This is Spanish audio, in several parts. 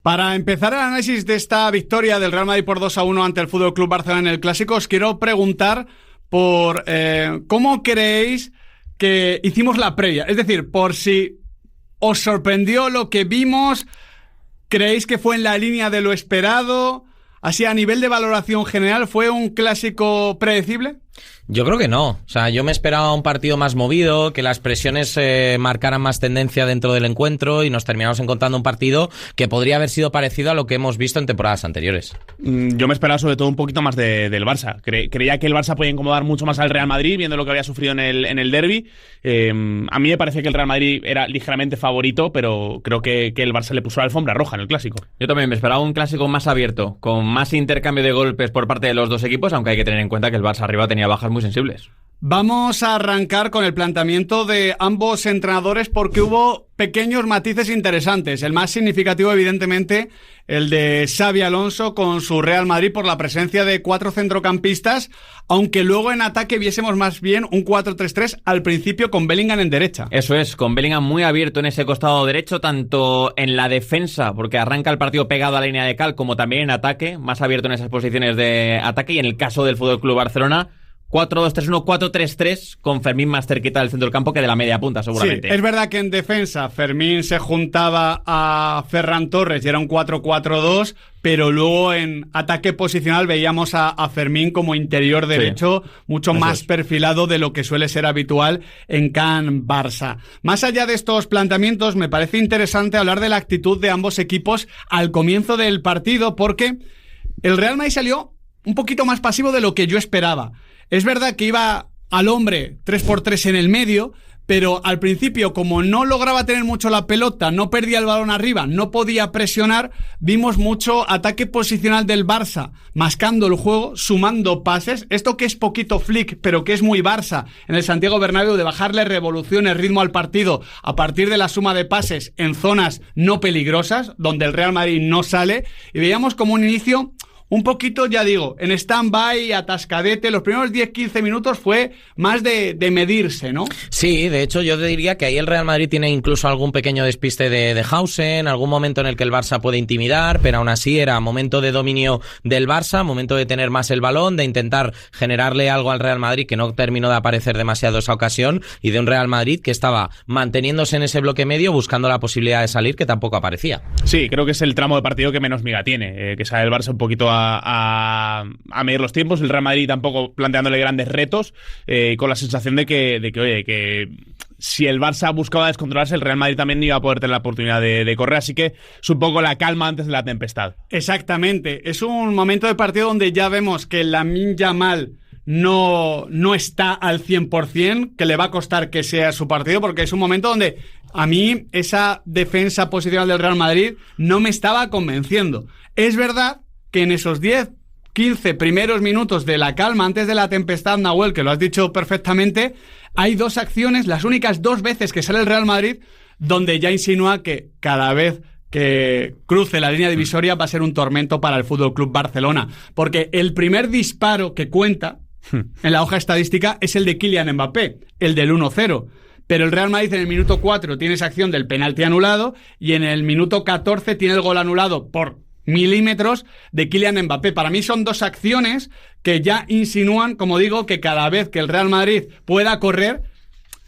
Para empezar el análisis de esta victoria del Real Madrid por 2-1 ante el FC Barcelona en el Clásico, os quiero preguntar por cómo creéis que hicimos la previa. Es decir, por si os sorprendió lo que vimos, ¿creéis que fue en la línea de lo esperado? Así, a nivel de valoración general, ¿fue un clásico predecible? Yo creo que no. O sea, yo me esperaba un partido más movido, que las presiones marcaran más tendencia dentro del encuentro y nos terminamos encontrando un partido que podría haber sido parecido a lo que hemos visto en temporadas anteriores. Yo me esperaba sobre todo un poquito más del Barça. Creía que el Barça podía incomodar mucho más al Real Madrid, viendo lo que había sufrido en el derbi. A mí me parece que el Real Madrid era ligeramente favorito, pero creo que el Barça le puso la alfombra roja en el Clásico. Yo también me esperaba un Clásico más abierto, con más intercambio de golpes por parte de los dos equipos, aunque hay que tener en cuenta que el Barça arriba tenía bajas muy sensibles. Vamos a arrancar con el planteamiento de ambos entrenadores porque hubo pequeños matices interesantes. El más significativo, evidentemente, el de Xabi Alonso con su Real Madrid por la presencia de 4 centrocampistas, aunque luego en ataque viésemos más bien un 4-3-3 al principio con Bellingham en derecha. Eso es, con Bellingham muy abierto en ese costado derecho, tanto en la defensa, porque arranca el partido pegado a la línea de cal, como también en ataque, más abierto en esas posiciones de ataque, y en el caso del FC Barcelona, 4-2-3-1, 4-3-3, con Fermín más cerquita del centro del campo que de la media punta, seguramente. Sí, es verdad que en defensa Fermín se juntaba a Ferran Torres y era un 4-4-2, pero luego en ataque posicional veíamos a Fermín como interior derecho, mucho más perfilado de lo que suele ser habitual en Can Barça. Más allá de estos planteamientos, me parece interesante hablar de la actitud de ambos equipos al comienzo del partido, porque el Real Madrid salió un poquito más pasivo de lo que yo esperaba. Es verdad que iba al hombre 3x3 en el medio, pero al principio, como no lograba tener mucho la pelota, no perdía el balón arriba, no podía presionar, vimos mucho ataque posicional del Barça, mascando el juego, sumando pases. Esto que es poquito flick, pero que es muy Barça en el Santiago Bernabéu, de bajarle revoluciones, ritmo al partido a partir de la suma de pases en zonas no peligrosas, donde el Real Madrid no sale, y veíamos como un inicio un poquito, ya digo, en stand-by, atascadete. Los primeros 10-15 minutos fue más de medirse, ¿no? Sí, de hecho yo te diría que ahí el Real Madrid tiene incluso algún pequeño despiste de Hausen, algún momento en el que el Barça puede intimidar, pero aún así era momento de dominio del Barça, momento de tener más el balón, de intentar generarle algo al Real Madrid, que no terminó de aparecer demasiado esa ocasión, y de un Real Madrid que estaba manteniéndose en ese bloque medio, buscando la posibilidad de salir, que tampoco aparecía. Sí, creo que es el tramo de partido que menos miga tiene, que sale el Barça un poquito a medir los tiempos, el Real Madrid tampoco planteándole grandes retos, con la sensación de que si el Barça buscaba descontrolarse, el Real Madrid también iba a poder tener la oportunidad de correr, así que es un poco la calma antes de la tempestad. Exactamente, es un momento de partido donde ya vemos que Lamine Yamal no está al 100%, que le va a costar que sea su partido, porque es un momento donde a mí esa defensa posicional del Real Madrid no me estaba convenciendo. Es verdad que en esos 10-15 primeros minutos de la calma antes de la tempestad, Nahuel, que lo has dicho perfectamente, hay 2 acciones, las únicas 2 veces que sale el Real Madrid, donde ya insinúa que cada vez que cruce la línea divisoria va a ser un tormento para el FC Barcelona, porque el primer disparo que cuenta en la hoja estadística es el de Kylian Mbappé, el del 1-0. Pero el Real Madrid en el minuto 4 tiene esa acción del penalti anulado y en el minuto 14 tiene el gol anulado por milímetros de Kylian Mbappé. Para mí son 2 acciones que ya insinúan, como digo, que cada vez que el Real Madrid pueda correr,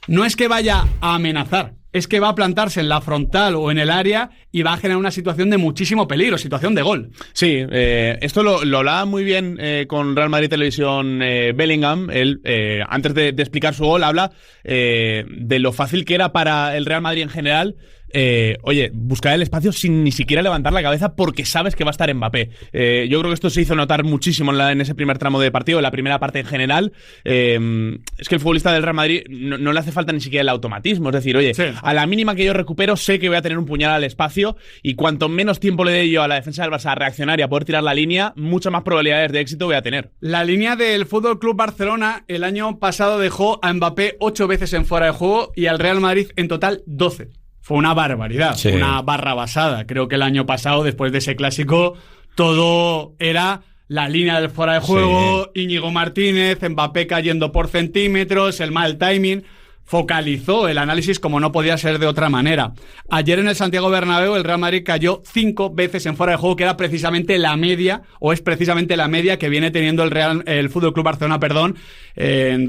no es que vaya a amenazar, es que va a plantarse en la frontal o en el área y va a generar una situación de muchísimo peligro, situación de gol. Sí, esto lo hablaba muy bien con Real Madrid Televisión Bellingham. Él, antes de explicar su gol, habla de lo fácil que era para el Real Madrid en general buscar el espacio sin ni siquiera levantar la cabeza porque sabes que va a estar Mbappé. Yo creo que esto se hizo notar muchísimo en ese primer tramo de partido, en la primera parte en general. Es que el futbolista del Real Madrid no le hace falta ni siquiera el automatismo, es decir, a la mínima que yo recupero sé que voy a tener un puñal al espacio y cuanto menos tiempo le dé yo a la defensa del Barça a reaccionar y a poder tirar la línea, muchas más probabilidades de éxito voy a tener. La línea del FC Barcelona el año pasado dejó a Mbappé 8 veces en fuera de juego y al Real Madrid en total 12. Fue una barbaridad, una barrabasada. Creo que el año pasado, después de ese clásico, todo era la línea del fuera de juego, Íñigo Martínez, Mbappé cayendo por centímetros, el mal timing. focalizó el análisis como no podía ser de otra manera. Ayer en el Santiago Bernabéu el Real Madrid cayó 5 veces en fuera de juego, que era precisamente la media, o es precisamente la media que viene teniendo el Fútbol Club Barcelona,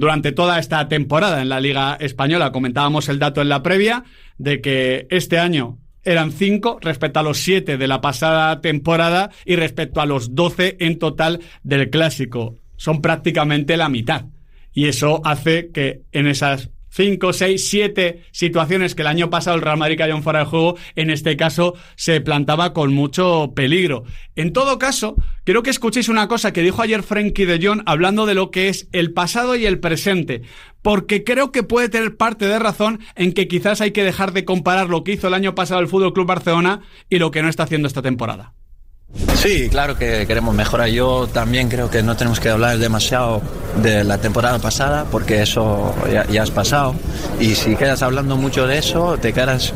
durante toda esta temporada en la Liga Española. Comentábamos el dato en la previa de que este año eran 5 respecto a los 7 de la pasada temporada y respecto a los 12 en total del Clásico. Son prácticamente la mitad. Y eso hace que en esas 5, 6, 7 situaciones que el año pasado el Real Madrid cayó en fuera de juego, en este caso se plantaba con mucho peligro. En todo caso, quiero que escuchéis una cosa que dijo ayer Frenkie de Jong hablando de lo que es el pasado y el presente, porque creo que puede tener parte de razón en que quizás hay que dejar de comparar lo que hizo el año pasado el Fútbol Club Barcelona y lo que no está haciendo esta temporada. Sí, claro que queremos mejorar. Yo también creo que no tenemos que hablar demasiado de la temporada pasada porque eso ya has pasado, y si quedas hablando mucho de eso te quedas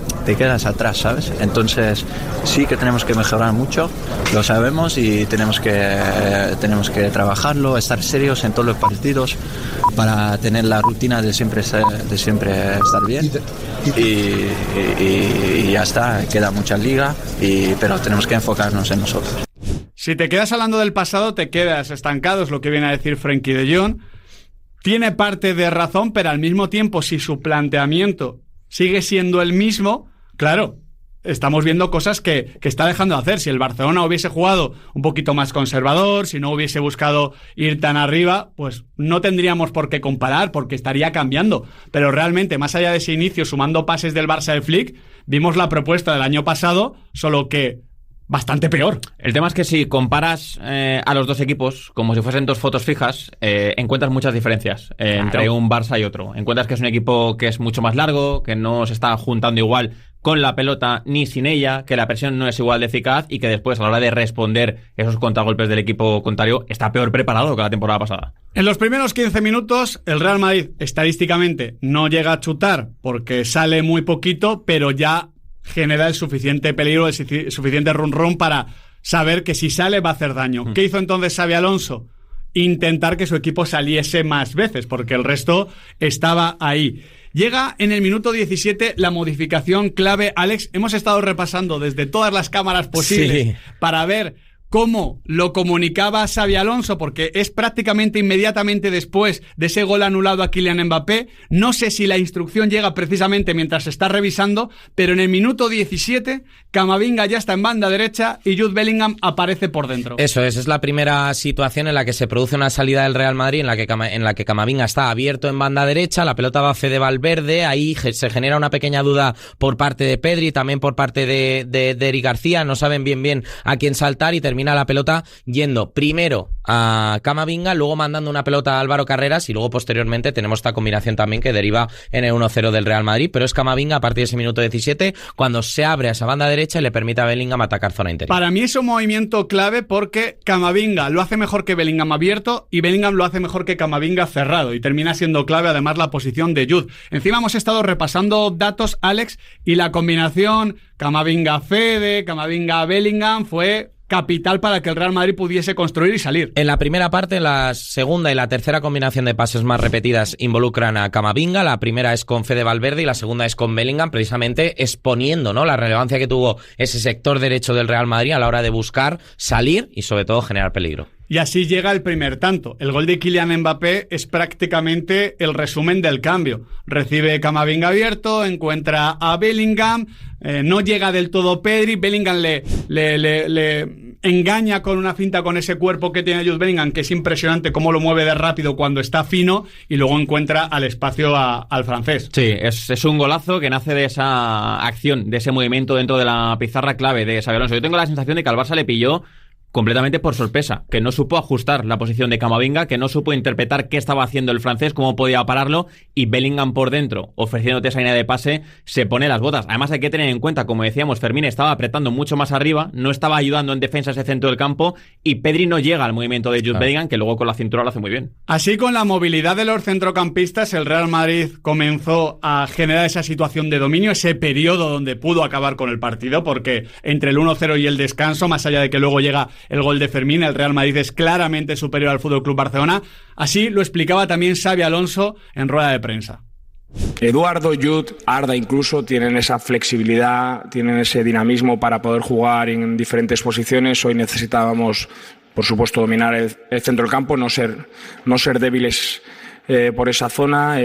atrás, ¿sabes? Entonces sí que tenemos que mejorar mucho, lo sabemos, y tenemos que trabajarlo, estar serios en todos los partidos para tener la rutina de siempre estar bien, y ya está. Queda mucha liga, pero tenemos que enfocarnos en nosotros. Si te quedas hablando del pasado, te quedas estancado, es lo que viene a decir Frenkie de Jong. Tiene parte de razón, pero al mismo tiempo, si su planteamiento sigue siendo el mismo, claro, estamos viendo cosas que está dejando de hacer. Si el Barcelona hubiese jugado un poquito más conservador, si no hubiese buscado ir tan arriba, pues no tendríamos por qué comparar, porque estaría cambiando. Pero realmente, más allá de ese inicio, sumando pases del Barça de Flick, vimos la propuesta del año pasado, solo que bastante peor. El tema es que si comparas a los dos equipos como si fuesen dos fotos fijas, encuentras muchas diferencias entre un Barça y otro. Encuentras que es un equipo que es mucho más largo, que no se está juntando igual con la pelota ni sin ella, que la presión no es igual de eficaz y que después a la hora de responder esos contragolpes del equipo contrario está peor preparado que la temporada pasada. En los primeros 15 minutos el Real Madrid estadísticamente no llega a chutar porque sale muy poquito, pero ya genera el suficiente peligro, el suficiente run para saber que si sale va a hacer daño. ¿Qué hizo entonces Xabi Alonso? Intentar que su equipo saliese más veces, porque el resto estaba ahí. Llega en el minuto 17 la modificación clave. Alex, hemos estado repasando desde todas las cámaras posibles para ver cómo lo comunicaba Xabi Alonso, porque es prácticamente inmediatamente después de ese gol anulado a Kylian Mbappé. No sé si la instrucción llega precisamente mientras se está revisando, pero en el minuto 17 Camavinga ya está en banda derecha y Jude Bellingham aparece por dentro. Eso es la primera situación en la que se produce una salida del Real Madrid en la que Camavinga está abierto en banda derecha, la pelota va a Fede Valverde, ahí se genera una pequeña duda por parte de Pedri, también por parte de Eric García, no saben bien a quién saltar y termina la pelota yendo primero a Camavinga, luego mandando una pelota a Álvaro Carreras y luego posteriormente tenemos esta combinación también que deriva en el 1-0 del Real Madrid, pero es Camavinga a partir de ese minuto 17 cuando se abre a esa banda derecha y le permite a Bellingham atacar zona interior. Para mí es un movimiento clave porque Camavinga lo hace mejor que Bellingham abierto y Bellingham lo hace mejor que Camavinga cerrado, y termina siendo clave además la posición de Jude. Encima hemos estado repasando datos, Alex, y la combinación Camavinga-Fede, Camavinga-Bellingham fue capital para que el Real Madrid pudiese construir y salir. En la primera parte, la segunda y la tercera combinación de pases más repetidas involucran a Camavinga. La primera es con Fede Valverde y la segunda es con Bellingham, precisamente exponiendo, ¿no?, la relevancia que tuvo ese sector derecho del Real Madrid a la hora de buscar salir y sobre todo generar peligro. Y así llega el primer tanto. El gol de Kylian Mbappé es prácticamente el resumen del cambio. Recibe Camavinga abierto, encuentra a Bellingham, no llega del todo Pedri, Bellingham le engaña con una finta con ese cuerpo que tiene Jude Bellingham, que es impresionante cómo lo mueve de rápido cuando está fino, y luego encuentra al espacio al francés. Sí, es un golazo que nace de esa acción, de ese movimiento dentro de la pizarra clave de Xabi Alonso. Yo tengo la sensación de que al Barça le pilló completamente por sorpresa, que no supo ajustar la posición de Camavinga, que no supo interpretar qué estaba haciendo el francés, cómo podía pararlo, y Bellingham por dentro, ofreciéndote esa línea de pase, se pone las botas. Además hay que tener en cuenta, como decíamos, Fermín estaba apretando mucho más arriba, no estaba ayudando en defensa ese centro del campo, y Pedri no llega al movimiento de Jude Bellingham, que luego con la cintura lo hace muy bien. Así, con la movilidad de los centrocampistas, el Real Madrid comenzó a generar esa situación de dominio, ese periodo donde pudo acabar con el partido, porque entre el 1-0 y el descanso, más allá de que luego llega el gol de Fermín, el Real Madrid es claramente superior al Fútbol Club Barcelona. Así lo explicaba también Xabi Alonso en rueda de prensa. Eduardo, Jude, Arda incluso tienen esa flexibilidad, tienen ese dinamismo para poder jugar en diferentes posiciones. Hoy necesitábamos, por supuesto, dominar el centro del campo, no ser débiles por esa zona.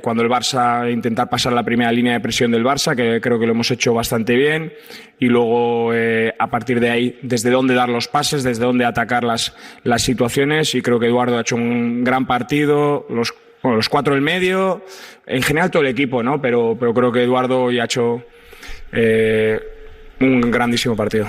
Cuando el Barça, intentar pasar la primera línea de presión del Barça, que creo que lo hemos hecho bastante bien, y luego a partir de ahí, desde dónde dar los pases, desde dónde atacar las situaciones, y creo que Eduardo ha hecho un gran partido, los 4 del medio, en general todo el equipo, ¿no? Pero creo que Eduardo ya ha hecho un grandísimo partido.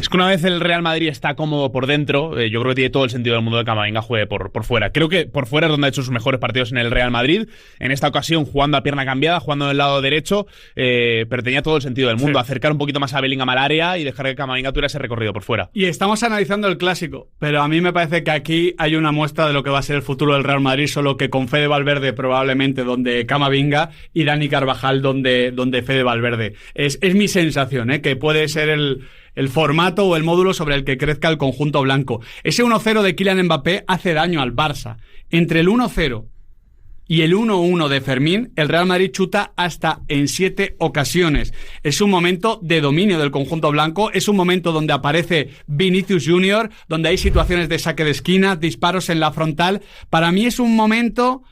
Es que una vez el Real Madrid está cómodo por dentro, yo creo que tiene todo el sentido del mundo de que Camavinga juegue por fuera. Creo que por fuera es donde ha hecho sus mejores partidos en el Real Madrid. En esta ocasión jugando a pierna cambiada, jugando del lado derecho, pero tenía todo el sentido del mundo. Sí. Acercar un poquito más a Bellingham al área y dejar que Camavinga tuviera ese recorrido por fuera. Y estamos analizando el clásico, pero a mí me parece que aquí hay una muestra de lo que va a ser el futuro del Real Madrid, solo que con Fede Valverde probablemente donde Camavinga y Dani Carvajal donde Fede Valverde. Es mi sensación, que puede ser el formato o el módulo sobre el que crezca el conjunto blanco. Ese 1-0 de Kylian Mbappé hace daño al Barça. Entre el 1-0 y el 1-1 de Fermín, el Real Madrid chuta hasta en 7 ocasiones. Es un momento de dominio del conjunto blanco, es un momento donde aparece Vinicius Junior, donde hay situaciones de saque de esquina, disparos en la frontal. Para mí es un momento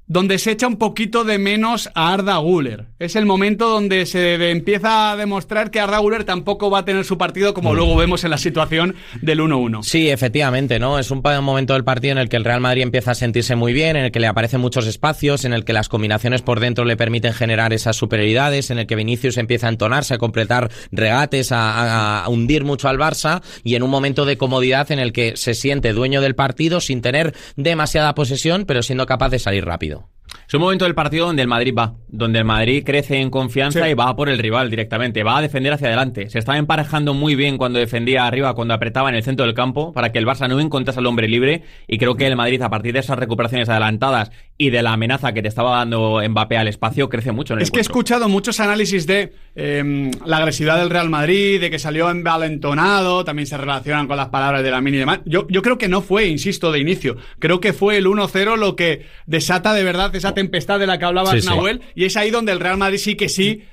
donde se echa un poquito de menos a Arda Güler. Es el momento donde se empieza a demostrar que Arda Güler tampoco va a tener su partido, como luego vemos en la situación del 1-1. Sí, efectivamente, ¿no? Es un momento del partido en el que el Real Madrid empieza a sentirse muy bien, en el que le aparecen muchos espacios, en el que las combinaciones por dentro le permiten generar esas superioridades, en el que Vinicius empieza a entonarse, a completar regates, a hundir mucho al Barça, y en un momento de comodidad en el que se siente dueño del partido sin tener demasiada posesión, pero siendo capaz de salir rápido. Es un momento del partido donde el Madrid va, donde el Madrid crece en confianza, sí, y va por el rival directamente, va a defender hacia adelante. Se estaba emparejando muy bien cuando defendía arriba, cuando apretaba en el centro del campo, para que el Barça no encontrase al hombre libre, y creo que el Madrid, a partir de esas recuperaciones adelantadas y de la amenaza que te estaba dando Mbappé al espacio, crece mucho en el encuentro. Que he escuchado muchos análisis de la agresividad del Real Madrid, de que salió envalentonado, también se relacionan con las palabras de Lamine y demás. Yo creo que no fue, insisto, de inicio. Creo que fue el 1-0 lo que desata de verdad esa tempestad de la que hablabas, sí, Nahuel, sí. Y es ahí donde el Real Madrid sí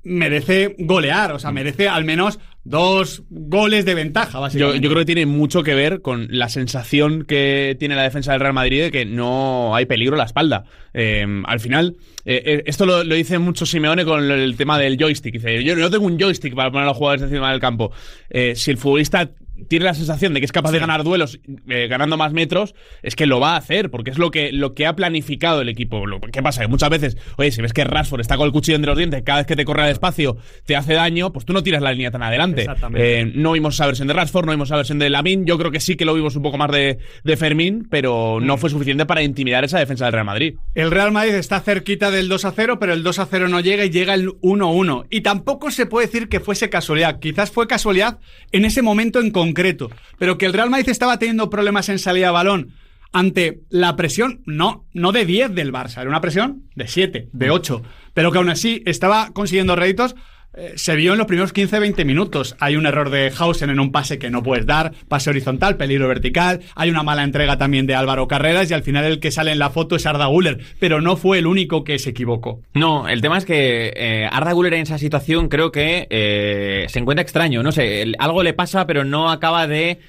merece golear, o sea, merece al menos 2 goles de ventaja, básicamente. Yo creo que tiene mucho que ver con la sensación que tiene la defensa del Real Madrid de que no hay peligro a la espalda. Al final, esto lo dice mucho Simeone con el tema del joystick. Dice, yo no tengo un joystick para poner a los jugadores encima del campo. Si el futbolista tiene la sensación de que es capaz de ganar duelos ganando más metros, es que lo va a hacer, porque es lo que ha planificado el equipo. ¿Qué pasa? Que muchas veces, oye, si ves que Rashford está con el cuchillo entre los dientes, cada vez que te corre al espacio te hace daño, pues tú no tiras la línea tan adelante. No vimos esa versión de Rashford, no vimos esa versión de Lamine. Yo creo que sí que lo vimos un poco más de Fermín, pero no fue suficiente para intimidar esa defensa del Real Madrid. El Real Madrid está cerquita del 2-0, pero el 2-0 no llega y llega el 1-1. Y tampoco se puede decir que fuese casualidad. Quizás fue casualidad en ese momento en concreto, pero que el Real Madrid estaba teniendo problemas en salida de balón ante la presión, no de 10 del Barça, era una presión de 7, de 8, pero que aún así estaba consiguiendo réditos. Se vio en los primeros 15-20 minutos. Hay un error de Hausen en un pase que no puedes dar, pase horizontal, peligro vertical. Hay una mala entrega también de Álvaro Carreras, y al final el que sale en la foto es Arda Güler, pero no fue el único que se equivocó. No, el tema es que Arda Güler en esa situación creo que se encuentra extraño, no sé, algo le pasa, pero no acaba de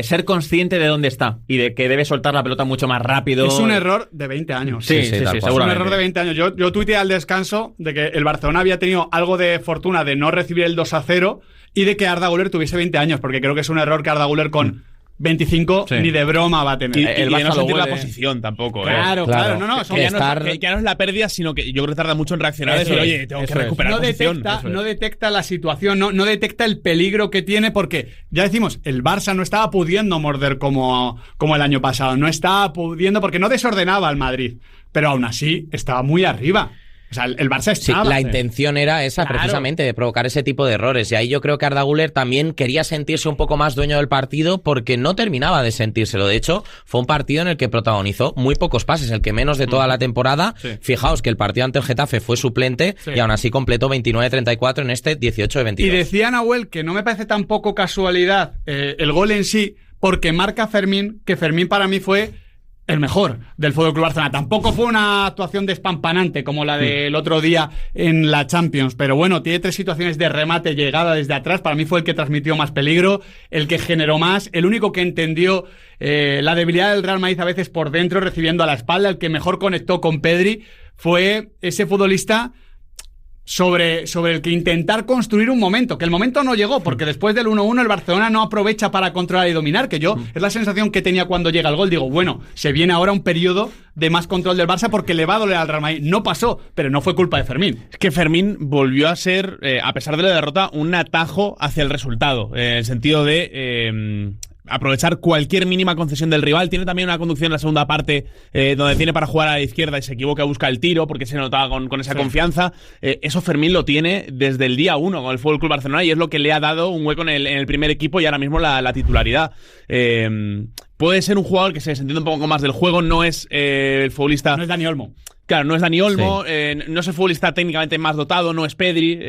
ser consciente de dónde está y de que debe soltar la pelota mucho más rápido. Es un error de 20 años. Sí, seguramente. Es un error de 20 años. Yo tuiteé al descanso de que el Barcelona había tenido algo de fortuna de no recibir el 2-0 y de que Arda Güler tuviese 20 años, porque creo que es un error que Arda Güler con 25 ni de broma va a tener. Y el Barça no sentir la posición tampoco. Claro. No, ya no es la pérdida, sino que yo creo que tarda mucho en reaccionar. Oye, tengo que recuperar posición. No detecta la situación, no detecta el peligro que tiene, porque ya decimos, el Barça no estaba pudiendo morder como el año pasado, no estaba pudiendo, porque no desordenaba al Madrid, pero aún así estaba muy arriba. O sea, el Barça estaba. Sí, la intención era esa, precisamente, de provocar ese tipo de errores. Y ahí yo creo que Arda Güler también quería sentirse un poco más dueño del partido, porque no terminaba de sentírselo. De hecho, fue un partido en el que protagonizó muy pocos pases, el que menos de toda la temporada. Sí. Fijaos que el partido ante el Getafe fue suplente, y aún así completó 29-34 en este 18-22. Y decía Nahuel que no me parece tampoco casualidad el gol en sí, porque marca Fermín, que Fermín para mí fue el mejor del Fútbol Club Barcelona. Tampoco fue una actuación despampanante como la del otro día en la Champions, pero bueno, tiene 3 situaciones de remate, llegada desde atrás. Para mí fue el que transmitió más peligro, el que generó más, el único que entendió la debilidad del Real Madrid a veces por dentro, recibiendo a la espalda. El que mejor conectó con Pedri fue ese futbolista sobre el que intentar construir un momento, que el momento no llegó, porque después del 1-1 el Barcelona no aprovecha para controlar y dominar, que yo es la sensación que tenía cuando llega el gol. Digo, bueno, se viene ahora un periodo de más control del Barça porque le va a doler al Real Madrid. No pasó, pero no fue culpa de Fermín. Es que Fermín volvió a ser, a pesar de la derrota, un atajo hacia el resultado, en el sentido de aprovechar cualquier mínima concesión del rival. Tiene también una conducción en la segunda parte donde tiene para jugar a la izquierda y se equivoca, busca el tiro porque se notaba con esa confianza. Eso Fermín lo tiene desde el día 1 con el Fútbol Club Barcelona y es lo que le ha dado un hueco en el primer equipo y ahora mismo la titularidad. Puede ser un jugador que se desentiende un poco más del juego, no es el futbolista... No es Dani Olmo. Claro, no es Dani Olmo, no es el futbolista técnicamente más dotado, no es Pedri,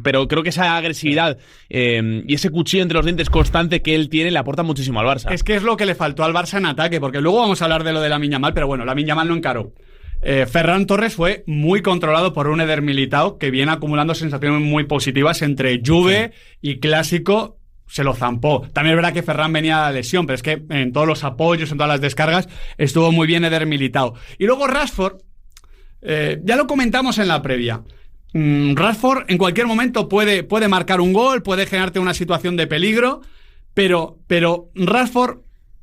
pero creo que esa agresividad y ese cuchillo entre los dientes constante que él tiene le aporta muchísimo al Barça. Es que es lo que le faltó al Barça en ataque, porque luego vamos a hablar de lo de Lamine Yamal, pero bueno, Lamine Yamal no encaró. Ferran Torres fue muy controlado por un Eder Militao que viene acumulando sensaciones muy positivas entre Juve y Clásico. Se lo zampó. También es verdad que Ferran venía a la lesión, pero es que en todos los apoyos, en todas las descargas, estuvo muy bien Eder Militao. Y luego Rashford, ya lo comentamos en la previa. Rashford en cualquier momento puede marcar un gol, puede generarte una situación de peligro, pero Rashford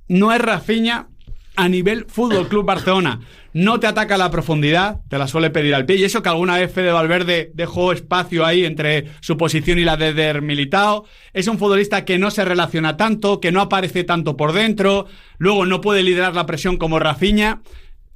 no es Rafinha a nivel Fútbol Club Barcelona. No te ataca a la profundidad, te la suele pedir al pie, y eso que alguna vez Fede Valverde dejó espacio ahí entre su posición y la de Eder Militao. Es un futbolista que no se relaciona tanto, que no aparece tanto por dentro, luego no puede liderar la presión como Rafinha.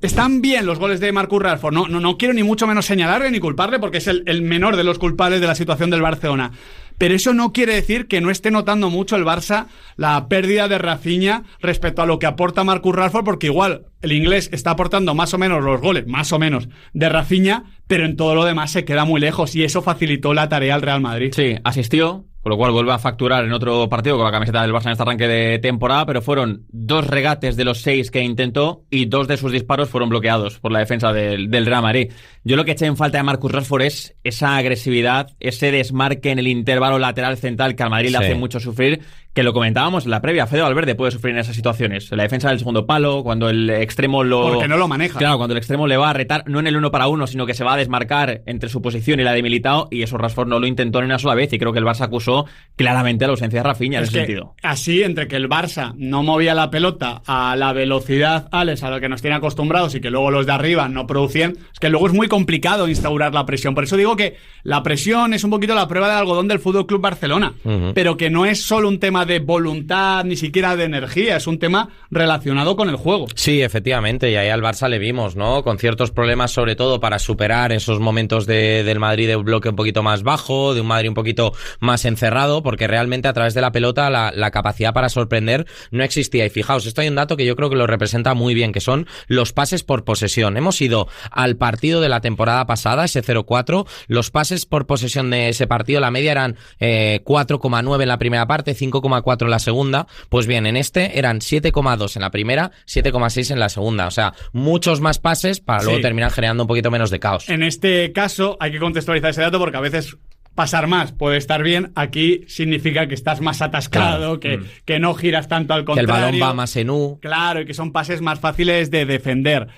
Están bien los goles de Marcus Rashford, no quiero ni mucho menos señalarle ni culparle porque es el menor de los culpables de la situación del Barcelona. Pero eso no quiere decir que no esté notando mucho el Barça la pérdida de Rafinha respecto a lo que aporta Marcus Rashford, porque igual el inglés está aportando más o menos los goles, más o menos, de Rafinha, pero en todo lo demás se queda muy lejos y eso facilitó la tarea al Real Madrid. Sí, asistió, con lo cual vuelve a facturar en otro partido con la camiseta del Barça en este arranque de temporada, pero fueron 2 regates de los 6 que intentó y 2 de sus disparos fueron bloqueados por la defensa del Real Madrid. Yo lo que eché en falta de Marcus Rashford es esa agresividad, ese desmarque en el intervalo lateral central que al Madrid le hace mucho sufrir, que lo comentábamos en la previa. Fede Valverde puede sufrir en esas situaciones. En la defensa del segundo palo, cuando el extremo porque no lo maneja. Claro, cuando el extremo le va a retar, no en el 1 para 1, sino que se va a desmarcar entre su posición y la de Militao, y eso Rashford no lo intentó ni una sola vez, y creo que el Barça acusó claramente la ausencia de Rafinha en ese sentido. Así, entre que el Barça no movía la pelota a la velocidad, Alex, a lo que nos tiene acostumbrados, y que luego los de arriba no producían, es que luego es muy complicado instaurar la presión. Por eso digo que la presión es un poquito la prueba del algodón del Fútbol Club Barcelona, pero que no es solo un tema de voluntad, ni siquiera de energía, es un tema relacionado con el juego. Sí, efectivamente, y ahí al Barça le vimos, ¿no? Con ciertos problemas, sobre todo para superar esos momentos del Madrid de un bloque un poquito más bajo, de un Madrid un poquito más encerrado, porque realmente a través de la pelota la capacidad para sorprender no existía. Y fijaos, esto hay un dato que yo creo que lo representa muy bien, que son los pases por posesión. Hemos ido al partido de la temporada pasada, ese 0-4, los pases por posesión de ese partido, la media eran 4,9 en la primera parte, 5,4 en la segunda. Pues bien, en este eran 7,2 en la primera, 7,6 en la segunda. O sea, muchos más pases para luego terminar generando un poquito menos de caos. En este caso hay que contextualizar ese dato porque a veces pasar más puede estar bien. Aquí significa que estás más atascado, claro, que no giras tanto al contrario. Que el balón va más en U. Claro, y que son pases más fáciles de defender.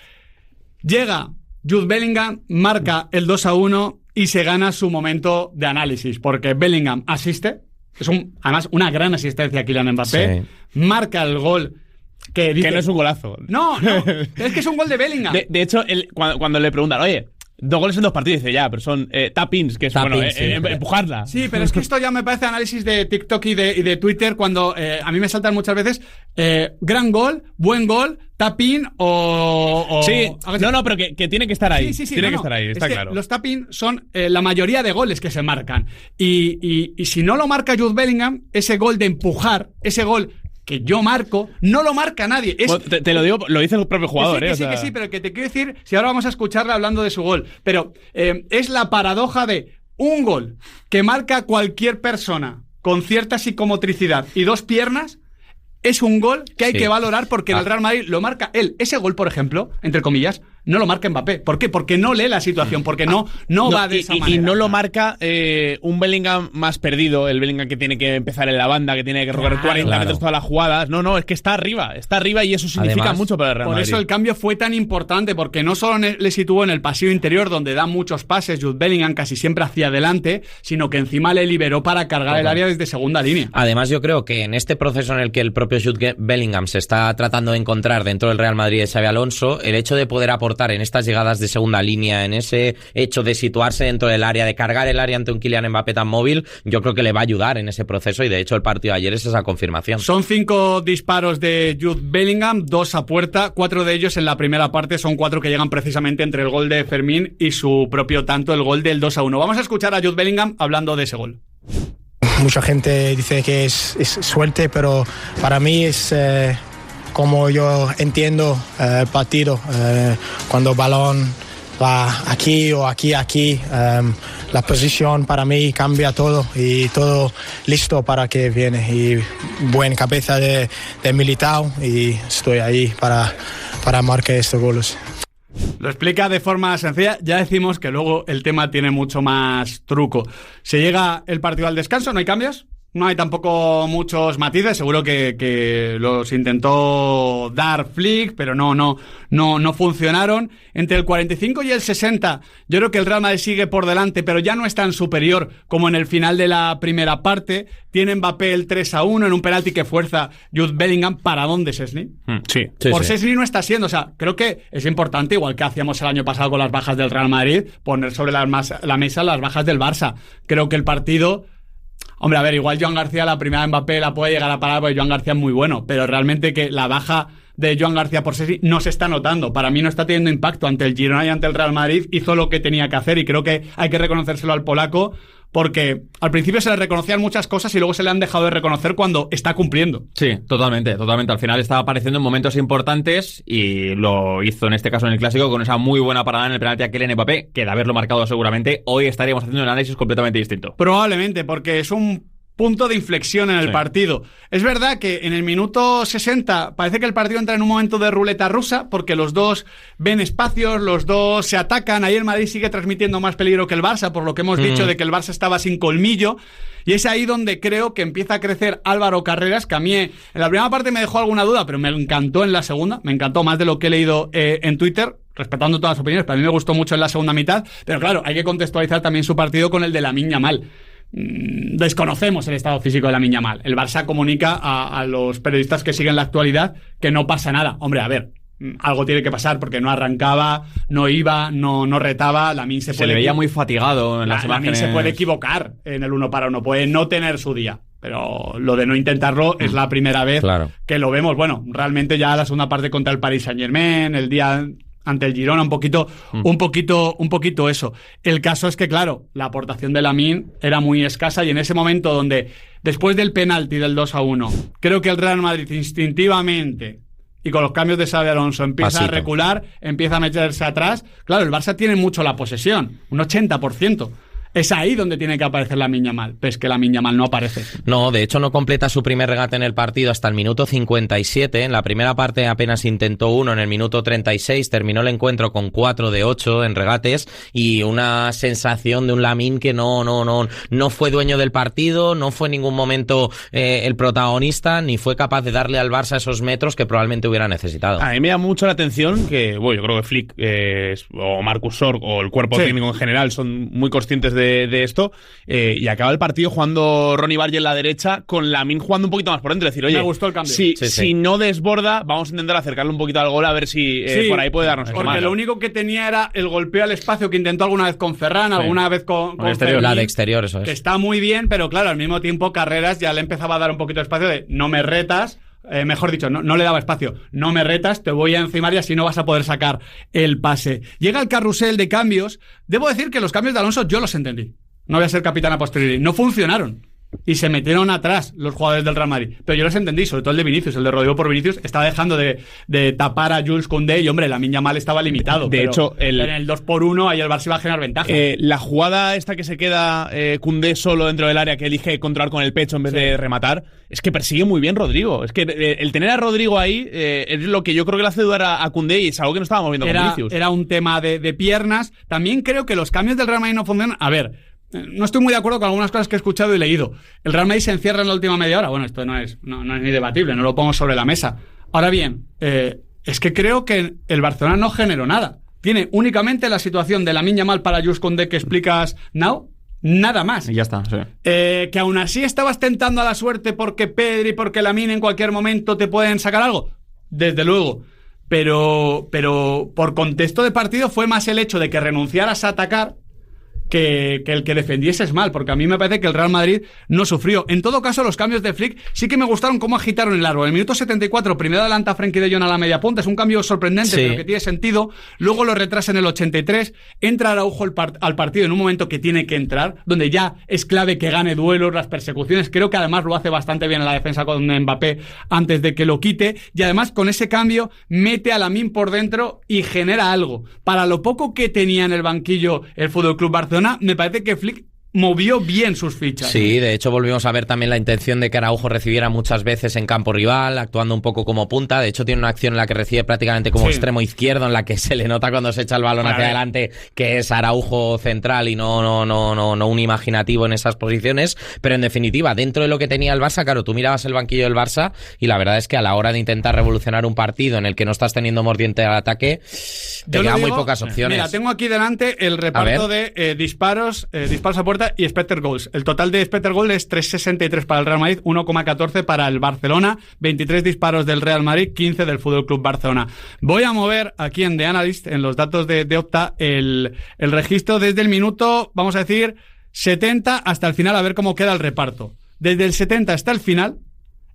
Llega Jude Bellingham, marca el 2-1 y se gana su momento de análisis, porque Bellingham asiste, es además una gran asistencia a Kylian Mbappé, marca el gol que dice... Que no es un golazo. No, es que es un gol de Bellingham. De hecho, cuando le preguntan, oye, 2 goles en 2 partidos, dice ya, pero son tap-ins, que es empujarla. Sí, pero es que esto ya me parece análisis de TikTok y de Twitter, cuando a mí me saltan muchas veces gran gol, buen gol, tap-in o... Sí, no, pero que tiene que estar ahí. Sí, tiene que estar ahí, está claro. Los tap-in son la mayoría de goles que se marcan. Y si no lo marca Jude Bellingham, ese gol de empujar, ese gol que yo marco, no lo marca nadie. Bueno, te lo digo, lo dice el propio jugador. Que sí, pero que te quiero decir, si ahora vamos a escucharle hablando de su gol, pero es la paradoja de un gol que marca cualquier persona con cierta psicomotricidad y 2 piernas, es un gol que hay Sí. que valorar porque en el Real Madrid lo marca él. Ese gol, por ejemplo, entre comillas, no lo marca Mbappé. ¿Por qué? Porque no lee la situación, porque no va de esa manera. Y no lo marca un Bellingham más perdido, el Bellingham que tiene que empezar en la banda, que tiene que recorrer 40 metros todas las jugadas. No, es que está arriba y eso significa Además, mucho para el Real Por Madrid. eso el cambio fue tan importante, porque no solo le situó en el pasillo interior, donde da muchos pases, Jude Bellingham casi siempre hacia adelante, sino que encima le liberó para cargar el área desde segunda línea. Además, yo creo que en este proceso en el que el propio Jude Bellingham se está tratando de encontrar dentro del Real Madrid de Xabi Alonso, el hecho de poder aportar en estas llegadas de segunda línea, en ese hecho de situarse dentro del área, de cargar el área ante un Kylian Mbappé tan móvil, yo creo que le va a ayudar en ese proceso, y de hecho el partido de ayer es esa confirmación. Son 5 disparos de Jude Bellingham, 2 a puerta, 4 de ellos en la primera parte, son 4 que llegan precisamente entre el gol de Fermín y su propio tanto, el gol del 2-1. Vamos a escuchar a Jude Bellingham hablando de ese gol. Mucha gente dice que es suerte, pero para mí es como yo entiendo el partido. Cuando el balón va aquí o aquí, la posición para mí cambia todo y todo listo para que viene. Y buena cabeza de Militao y estoy ahí para marcar estos goles. Lo explica de forma sencilla. Ya decimos que luego el tema tiene mucho más truco. Se llega el partido al descanso, ¿no hay cambios? No hay tampoco muchos matices. Seguro que los intentó dar Flick, pero no funcionaron. Entre el 45 y el 60, yo creo que el Real Madrid sigue por delante, pero ya no es tan superior como en el final de la primera parte. Tiene Mbappé el 3-1 en un penalti que fuerza Jude Bellingham. ¿Para dónde, Szczęsny? Sí. Por Szczęsny no está siendo. O sea, creo que es importante, igual que hacíamos el año pasado con las bajas del Real Madrid, poner sobre la mesa las bajas del Barça. Creo que el partido... Hombre, a ver, igual Joan García la primera de Mbappé la puede llegar a parar porque Joan García es muy bueno, pero realmente que la baja de Joan García por Szczęsny no se está notando. Para mí no está teniendo impacto ante el Girona y ante el Real Madrid. Hizo lo que tenía que hacer y creo que hay que reconocérselo al polaco, porque al principio se le reconocían muchas cosas y luego se le han dejado de reconocer cuando está cumpliendo. Sí, totalmente. Al final estaba apareciendo en momentos importantes y lo hizo en este caso en el Clásico con esa muy buena parada en el penalti a Kylian Mbappé, que de haberlo marcado seguramente hoy estaríamos haciendo un análisis completamente distinto. Probablemente, porque es un punto de inflexión en el partido. Es verdad que en el minuto 60 parece que el partido entra en un momento de ruleta rusa, porque los dos ven espacios, los dos se atacan. Ahí el Madrid sigue transmitiendo más peligro que el Barça, por lo que hemos dicho de que el Barça estaba sin colmillo. Y es ahí donde creo que empieza a crecer Álvaro Carreras, que a mí en la primera parte me dejó alguna duda, pero me encantó en la segunda. Me encantó más de lo que he leído en Twitter, respetando todas las opiniones, pero a mí me gustó mucho en la segunda mitad. Pero claro, hay que contextualizar también su partido con el de Lamine Yamal. Desconocemos el estado físico de Lamine Yamal. El Barça comunica a los periodistas que siguen la actualidad que no pasa nada. Hombre, a ver, algo tiene que pasar porque no arrancaba, no iba, no retaba. Lamine se le veía muy fatigado en las imágenes. Lamine se puede equivocar en el 1 para 1, puede no tener su día. Pero lo de no intentarlo es la primera vez que lo vemos. Bueno, realmente ya la segunda parte contra el Paris Saint-Germain, el día ante el Girona, un poquito eso. El caso es que, claro, la aportación de Lamine era muy escasa y en ese momento donde, después del penalti del 2-1, creo que el Real Madrid instintivamente y con los cambios de Xabi Alonso empieza a recular, empieza a meterse atrás. Claro, el Barça tiene mucho la posesión, un 80%. Es ahí donde tiene que aparecer Lamine Yamal, pero es que Lamine Yamal no aparece. No, de hecho no completa su primer regate en el partido hasta el minuto 57. En la primera parte apenas intentó uno, en el minuto 36 terminó el encuentro con 4 de 8 en regates y una sensación de un Lamine que no fue dueño del partido, no fue en ningún momento el protagonista, ni fue capaz de darle al Barça esos metros que probablemente hubiera necesitado. A mí me da mucho la atención que, bueno, yo creo que Flick o Marcus Sorg o el cuerpo técnico en general son muy conscientes de esto, y acaba el partido jugando Ronny Barge en la derecha con Lamine jugando un poquito más por dentro, es decir, oye, me gustó el cambio. Si no desborda, vamos a intentar acercarle un poquito al gol a ver si por ahí puede darnos porque lo único que tenía era el golpeo al espacio que intentó alguna vez con Ferran, alguna vez con exterior. La de exterior, eso es. Que está muy bien, pero claro, al mismo tiempo Carreras ya le empezaba a dar un poquito de espacio de no me retas. Mejor dicho, no le daba espacio. No me retas, te voy a encimar y así no vas a poder sacar el pase. Llega el carrusel de cambios. Debo decir que los cambios de Alonso yo los entendí. No voy a ser capitán a posteriori. No funcionaron. y se metieron atrás los jugadores del Real Madrid. Pero yo los entendí, sobre todo el de Vinicius, el de Rodrigo por Vinicius, estaba dejando de tapar a Jules Koundé y, hombre, Lamine Yamal estaba limitado. De hecho, en el 2-1 ahí el Barça iba a generar ventaja. La jugada esta que se queda Koundé solo dentro del área, que elige controlar con el pecho en vez de rematar, es que persigue muy bien Rodrigo. Es que el tener a Rodrigo ahí es lo que yo creo que le hace dudar a Koundé, y es algo que no estábamos viendo con Vinicius. Era un tema de piernas. También creo que los cambios del Real Madrid no funcionan. A ver, no estoy muy de acuerdo con algunas cosas que he escuchado y leído. El Real Madrid se encierra en la última media hora. Bueno, esto no es ni debatible, no lo pongo sobre la mesa. Ahora bien, es que creo que el Barcelona no generó nada. Tiene únicamente la situación de Lamine Yamal para Jules Koundé que explicas now, nada más. Y ya está, sí. Que aún así estabas tentando a la suerte porque Pedri, porque Lamine en cualquier momento te pueden sacar algo. Desde luego. Pero por contexto de partido fue más el hecho de que renunciaras a atacar que el que defendieses mal, porque a mí me parece que el Real Madrid no sufrió. En todo caso, los cambios de Flick sí que me gustaron cómo agitaron el árbol. En el minuto 74, primero adelanta Frenkie de Jong a la media punta, es un cambio sorprendente, pero que tiene sentido. Luego lo retrasa en el 83, entra Araujo al partido en un momento que tiene que entrar, donde ya es clave que gane duelos, las persecuciones. Creo que además lo hace bastante bien en la defensa con Mbappé antes de que lo quite, y además con ese cambio mete a Lamine por dentro y genera algo. Para lo poco que tenía en el banquillo el FC Barcelona, me parece que Flick movió bien sus fichas. Sí, de hecho volvimos a ver también la intención de que Araujo recibiera muchas veces en campo rival, actuando un poco como punta. De hecho tiene una acción en la que recibe prácticamente como extremo izquierdo, en la que se le nota cuando se echa el balón hacia adelante que es Araujo central y no un imaginativo en esas posiciones. Pero en definitiva, dentro de lo que tenía el Barça, claro, tú mirabas el banquillo del Barça y la verdad es que a la hora de intentar revolucionar un partido en el que no estás teniendo mordiente al ataque, te quedan muy pocas opciones. Mira, tengo aquí delante el reparto de disparos a puerta y expected goals. El total de expected goals es 3,63 para el Real Madrid, 1,14 para el Barcelona, 23 disparos del Real Madrid, 15 del FC Barcelona. Voy a mover aquí en The Analyst, en los datos de Opta, el registro desde el minuto, vamos a decir, 70 hasta el final, a ver cómo queda el reparto. Desde el 70 hasta el final,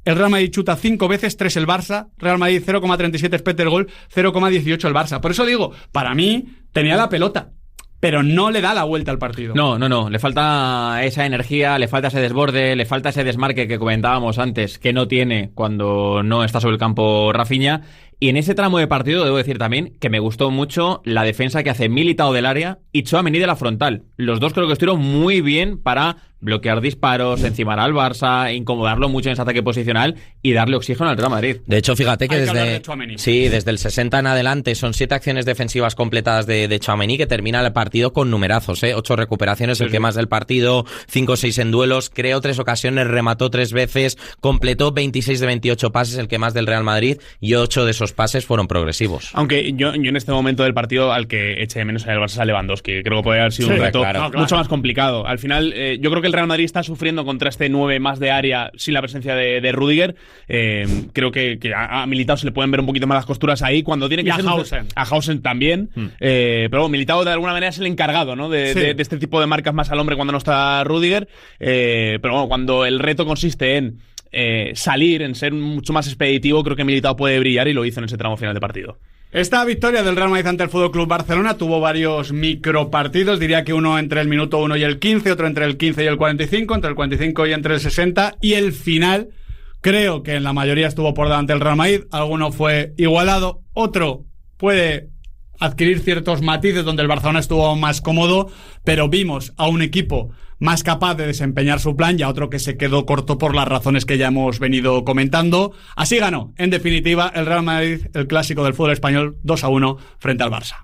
el Real Madrid chuta 5 veces, 3 el Barça. Real Madrid 0,37 expected goal, 0,18 el Barça. Por eso digo, para mí tenía la pelota, pero no le da la vuelta al partido. No. Le falta esa energía, le falta ese desborde, le falta ese desmarque que comentábamos antes, que no tiene cuando no está sobre el campo Rafinha. Y en ese tramo de partido debo decir también que me gustó mucho la defensa que hace Militao del área y Tchouaméni de la frontal. Los dos creo que estuvieron muy bien para bloquear disparos, encimar al Barça, incomodarlo mucho en ese ataque posicional y darle oxígeno al Real Madrid. De hecho, fíjate que desde el 60 en adelante son 7 acciones defensivas completadas de Tchouaméni, que termina el partido con numerazos, 8 recuperaciones, el que más del partido, 5 o 6 en duelos, creó 3 ocasiones, remató 3 veces, completó 26 de 28 pases, el que más del Real Madrid, y 8 de esos pases fueron progresivos. Aunque yo en este momento del partido al que eche de menos en el Barça a Lewandowski, creo que podría haber sido un reto mucho más complicado. Al final, yo creo que el Real Madrid está sufriendo contra este 9 más de área sin la presencia de Rüdiger. Creo que a Militao se le pueden ver un poquito más las costuras ahí cuando tiene que y ser a Hausen también. Pero Militao de alguna manera es el encargado, ¿no? de este tipo de marcas más al hombre cuando no está Rüdiger. Pero bueno, cuando el reto consiste en salir, en ser mucho más expeditivo, creo que Militao puede brillar, y lo hizo en ese tramo final de partido. Esta victoria del Real Madrid ante el FC Barcelona tuvo varios micropartidos, diría que uno entre el minuto 1 y el 15, otro entre el 15 y el 45, entre el 45 y entre el 60, y el final creo que en la mayoría estuvo por delante el Real Madrid. Alguno fue igualado, otro puede adquirir ciertos matices donde el Barcelona estuvo más cómodo, pero vimos a un equipo más capaz de desempeñar su plan y a otro que se quedó corto por las razones que ya hemos venido comentando. Así ganó, en definitiva, el Real Madrid, el clásico del fútbol español, 2-1 frente al Barça.